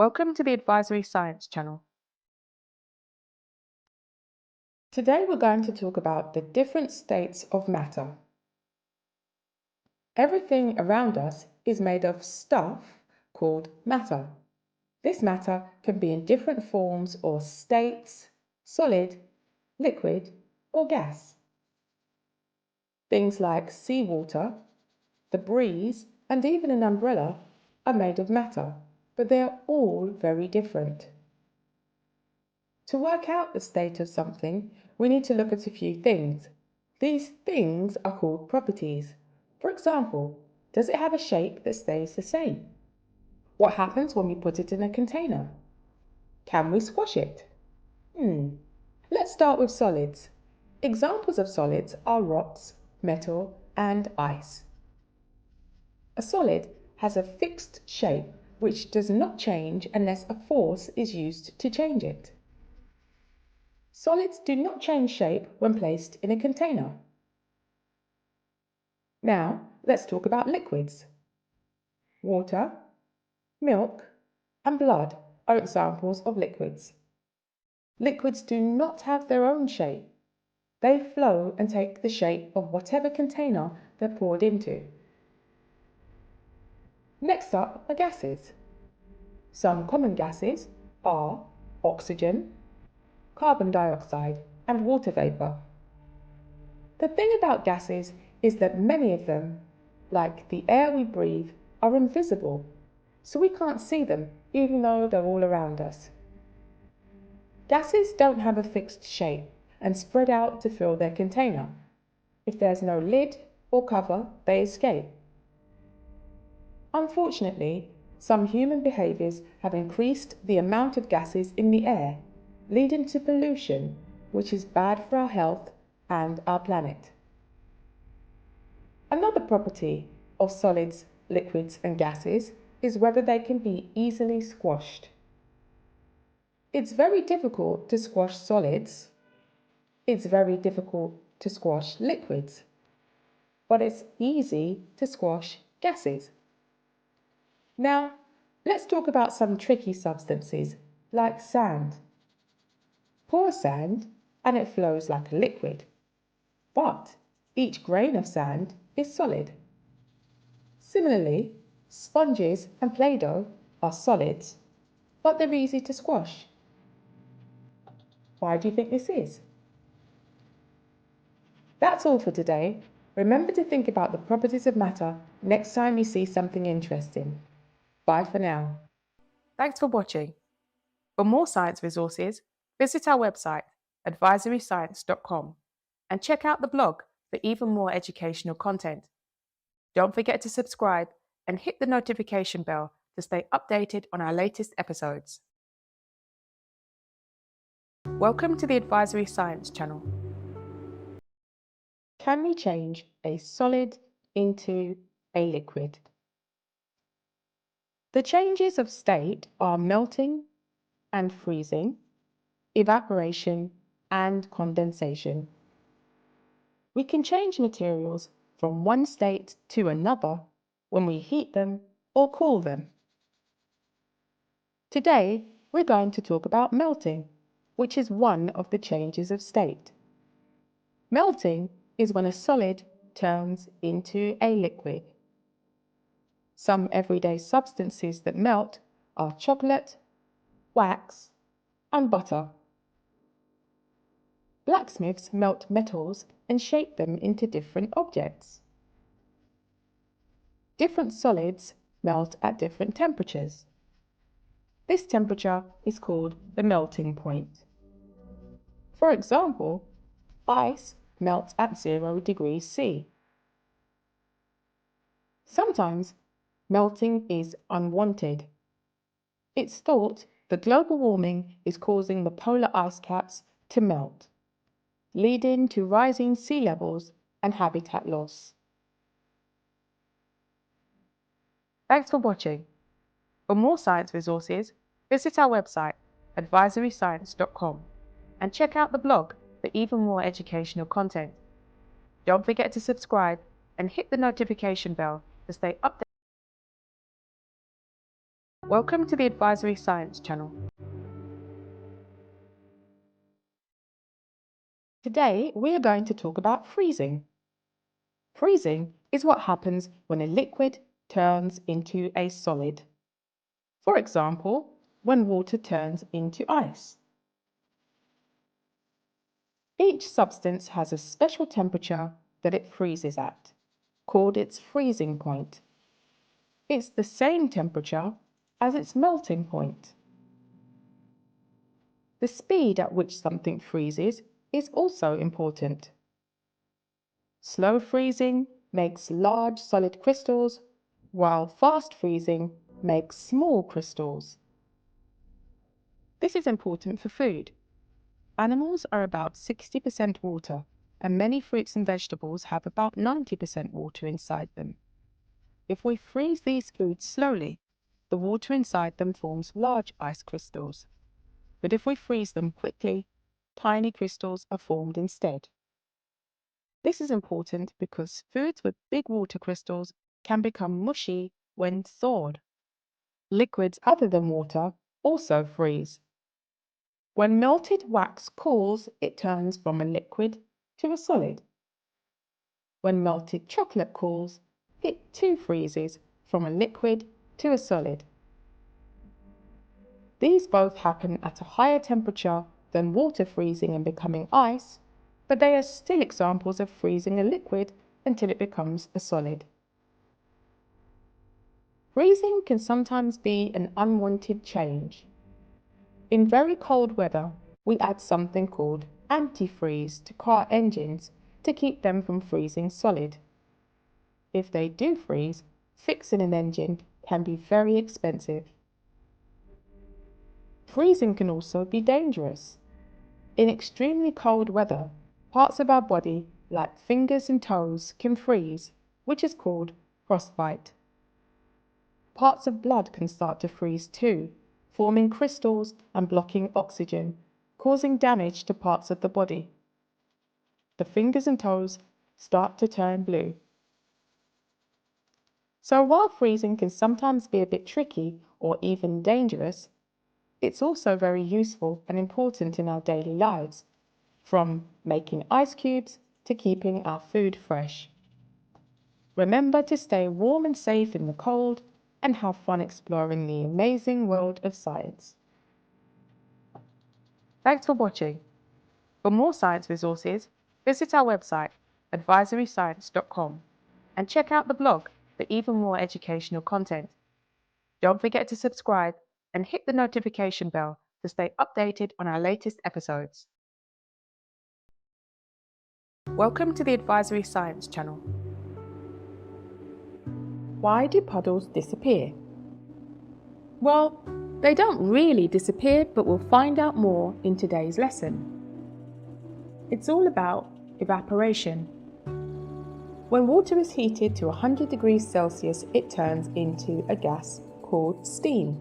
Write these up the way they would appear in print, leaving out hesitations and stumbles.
Welcome to the Advisory Science channel. Today we're going to talk about the different states of matter. Everything around us is made of stuff called matter. This matter can be in different forms or states, solid, liquid, or gas. Things like seawater, the breeze, and even an umbrella are made of matter, but they are all very different. To work out the state of something, we need to look at a few things. These things are called properties. For example, does it have a shape that stays the same? What happens when we put it in a container? Can we squash it? Let's start with solids. Examples of solids are rocks, metal, and ice. A solid has a fixed shape which does not change unless a force is used to change it. Solids do not change shape when placed in a container. Now, let's talk about liquids. Water, milk, and blood are examples of liquids. Liquids do not have their own shape. They flow and take the shape of whatever container they're poured into. Next up are gases. Some common gases are oxygen, carbon dioxide, and water vapor. The thing about gases is that many of them, like the air we breathe, are invisible, so we can't see them even though they're all around us. Gases don't have a fixed shape and spread out to fill their container. If there's no lid or cover, they escape. Unfortunately, some human behaviors have increased the amount of gases in the air, leading to pollution, which is bad for our health and our planet. Another property of solids, liquids, and gases is whether they can be easily squashed. It's very difficult to squash solids. It's very difficult to squash liquids. But it's easy to squash gases. Now, let's talk about some tricky substances, like sand. Pour sand and it flows like a liquid. But each grain of sand is solid. Similarly, sponges and Play-Doh are solids, but they're easy to squash. Why do you think this is? That's all for today. Remember to think about the properties of matter next time you see something interesting. Bye for now. Thanks for watching. For more science resources, visit our website, advisoryscience.com, and check out the blog for even more educational content. Don't forget to subscribe and hit the notification bell to stay updated on our latest episodes. Welcome to the Advisory Science channel. Can we change a solid into a liquid? The changes of state are melting and freezing, evaporation, and condensation. We can change materials from one state to another when we heat them or cool them. Today, we're going to talk about melting, which is one of the changes of state. Melting is when a solid turns into a liquid. Some everyday substances that melt are chocolate, wax, and butter. Blacksmiths melt metals and shape them into different objects. Different solids melt at different temperatures. This temperature is called the melting point. For example, ice melts at 0 degrees C. Sometimes melting is unwanted. It's thought that global warming is causing the polar ice caps to melt, leading to rising sea levels and habitat loss. Thanks for watching. For more science resources, visit our website, advisoryscience.com, and check out the blog for even more educational content. Don't forget to subscribe and hit the notification bell to stay updated. Welcome to the Advisory Science channel. Today we are going to talk about freezing. Freezing is what happens when a liquid turns into a solid. For example, when water turns into ice. Each substance has a special temperature that it freezes at, called its freezing point. It's the same temperature as its melting point. The speed at which something freezes is also important. Slow freezing makes large solid crystals, while fast freezing makes small crystals. This is important for food. Animals are about 60% water, and many fruits and vegetables have about 90% water inside them. If we freeze these foods slowly, the water inside them forms large ice crystals. But if we freeze them quickly, tiny crystals are formed instead. This is important because foods with big water crystals can become mushy when thawed. Liquids other than water also freeze. When melted wax cools, it turns from a liquid to a solid. When melted chocolate cools, it too freezes from a liquid to a solid. These both happen at a higher temperature than water freezing and becoming ice, but they are still examples of freezing a liquid until it becomes a solid. Freezing can sometimes be an unwanted change. In very cold weather, we add something called antifreeze to car engines to keep them from freezing solid. If they do freeze, fixing an engine can be very expensive. Freezing can also be dangerous. In extremely cold weather, parts of our body, like fingers and toes, can freeze, which is called frostbite. Parts of blood can start to freeze too, forming crystals and blocking oxygen, causing damage to parts of the body. The fingers and toes start to turn blue. So while freezing can sometimes be a bit tricky or even dangerous, it's also very useful and important in our daily lives, from making ice cubes to keeping our food fresh. Remember to stay warm and safe in the cold and have fun exploring the amazing world of science. Thanks for watching. For more science resources, visit our website advisoryscience.com and check out the blog for even more educational content. Don't forget to subscribe and hit the notification bell to stay updated on our latest episodes. Welcome to the Advisory Science channel. Why do puddles disappear? Well, they don't really disappear, but we'll find out more in today's lesson. It's all about evaporation. When water is heated to 100 degrees Celsius, it turns into a gas called steam.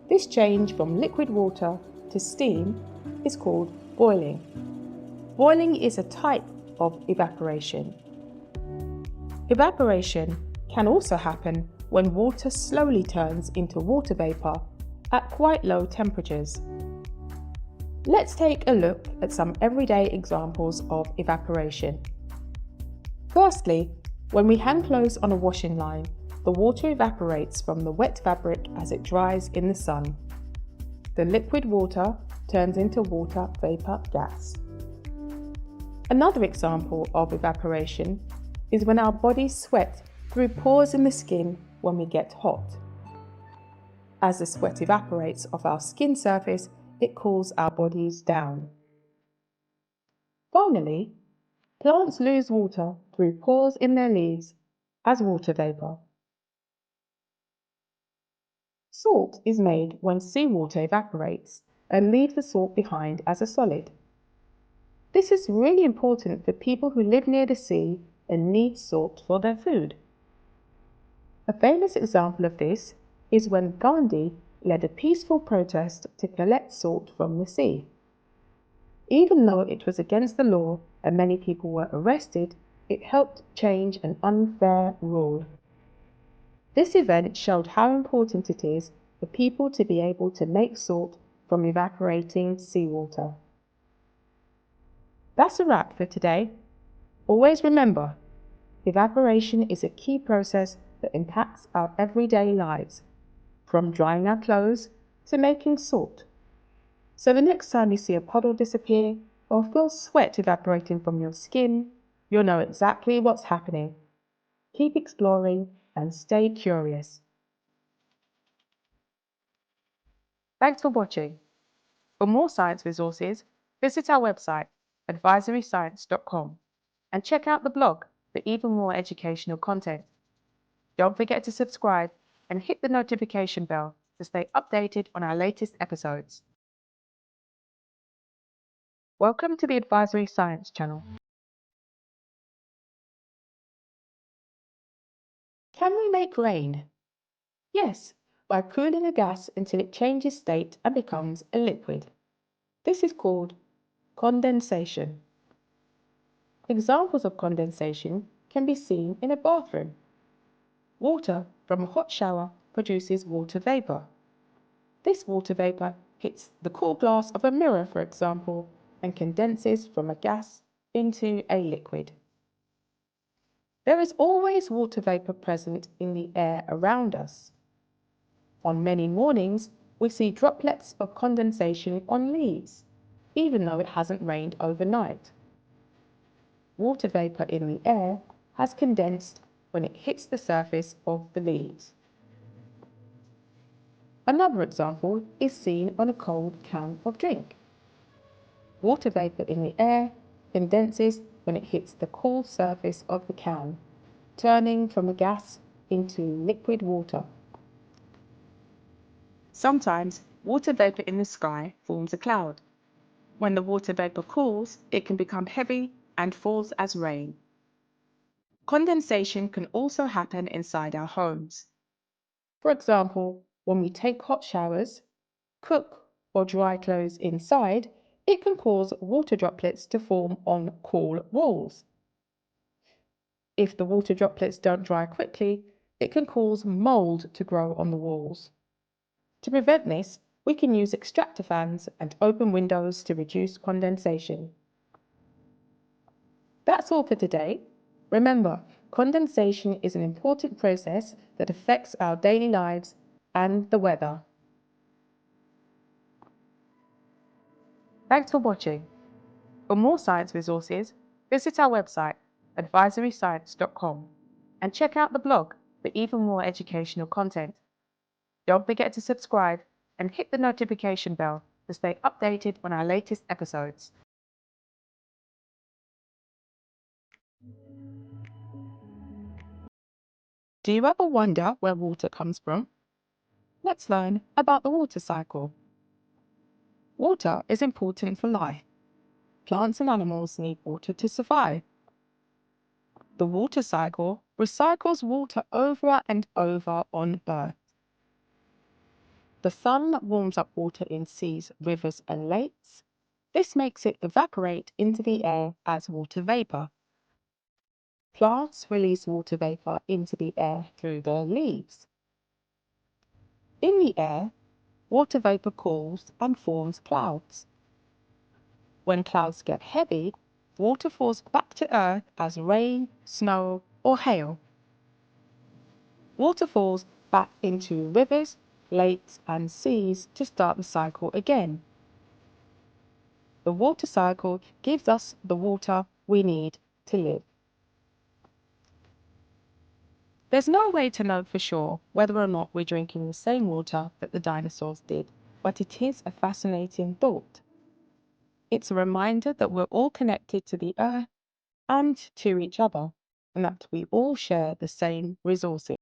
This change from liquid water to steam is called boiling. Boiling is a type of evaporation. Evaporation can also happen when water slowly turns into water vapor at quite low temperatures. Let's take a look at some everyday examples of evaporation. Firstly, when we hang clothes on a washing line, the water evaporates from the wet fabric as it dries in the sun. The liquid water turns into water vapor gas. Another example of evaporation is when our bodies sweat through pores in the skin when we get hot. As the sweat evaporates off our skin surface, it cools our bodies down. Finally, plants lose water through pores in their leaves as water vapor. Salt is made when seawater evaporates and leaves the salt behind as a solid. This is really important for people who live near the sea and need salt for their food. A famous example of this is when Gandhi led a peaceful protest to collect salt from the sea. Even though it was against the law and many people were arrested, it helped change an unfair rule. This event showed how important it is for people to be able to make salt from evaporating seawater. That's a wrap for today. Always remember, evaporation is a key process that impacts our everyday lives, from drying our clothes to making salt. So the next time you see a puddle disappear or feel sweat evaporating from your skin, you'll know exactly what's happening. Keep exploring and stay curious. Thanks for watching. For more science resources, visit our website advisoryscience.com and check out the blog for even more educational content. Don't forget to subscribe and hit the notification bell to stay updated on our latest episodes. Welcome to the Advisory Science channel. Can we make rain? Yes, by cooling a gas until it changes state and becomes a liquid. This is called condensation. Examples of condensation can be seen in a bathroom. Water from a hot shower produces water vapor. This water vapor hits the cool glass of a mirror, for example, and condenses from a gas into a liquid. There is always water vapor present in the air around us. On many mornings, we see droplets of condensation on leaves, even though it hasn't rained overnight. Water vapor in the air has condensed when it hits the surface of the leaves. Another example is seen on a cold can of drink. Water vapor in the air condenses when it hits the cool surface of the can, turning from a gas into liquid water. Sometimes water vapor in the sky forms a cloud. When the water vapor cools, it can become heavy and falls as rain. Condensation can also happen inside our homes. For example, when we take hot showers, cook, or dry clothes inside, it can cause water droplets to form on cool walls. If the water droplets don't dry quickly, it can cause mold to grow on the walls. To prevent this, we can use extractor fans and open windows to reduce condensation. That's all for today. Remember, condensation is an important process that affects our daily lives and the weather. Thanks for watching. For more science resources, visit our website advisoryscience.com and check out the blog for even more educational content. Don't forget to subscribe and hit the notification bell to stay updated on our latest episodes. Do you ever wonder where water comes from? Let's learn about the water cycle. Water is important for life. Plants and animals need water to survive. The water cycle recycles water over and over on Earth. The sun warms up water in seas, rivers, and lakes. This makes it evaporate into the air as water vapor. Plants release water vapor into the air through their leaves. In the air, water vapor cools and forms clouds. When clouds get heavy, water falls back to Earth as rain, snow, or hail. Water falls back into rivers, lakes, and seas to start the cycle again. The water cycle gives us the water we need to live. There's no way to know for sure whether or not we're drinking the same water that the dinosaurs did, but it is a fascinating thought. It's a reminder that we're all connected to the earth and to each other, and that we all share the same resources.